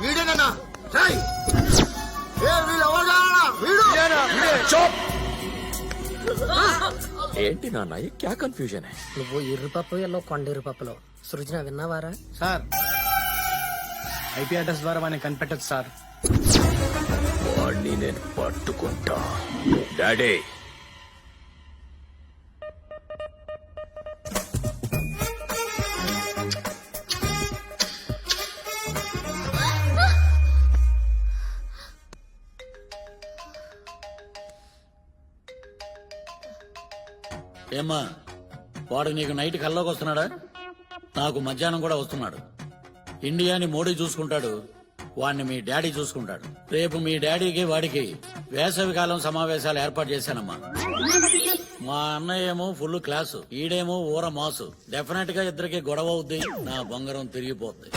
వీడేనా వీడు ఎవరు కావాలా వీడు ఏంటి నాన్న క్యా కన్ఫ్యూజన్ నువ్వు ఎర్రిపప్పు ఎల్లో కొండెర్రి పప్పులో సృజన విన్నావారా? సార్ ఐపీ అడ్రస్ ద్వారా వాడిని కనిపెట్టచ్చు సార్. వాడిని నేను పట్టుకుంటా. డాడీ ఏమ్మా వాడు నీకు నైట్ కల్లోకి వస్తున్నాడా? నాకు మధ్యాహ్నం కూడా వస్తున్నాడు. ఇండియాని మోడీ చూసుకుంటాడు, వాడిని మీ డాడీ చూసుకుంటాడు. రేపు మీ డాడీకి వాడికి వేసవి కాలం సమావేశాలు ఏర్పాటు చేశానమ్మా. మా అన్నయ్య ఏమో ఫుల్ క్లాసు, ఈడేమో ఊర మాసు. డెఫినెట్ గా ఇద్దరికి గొడవ అవుద్ది, నా బొంగరం తిరిగిపోద్ది.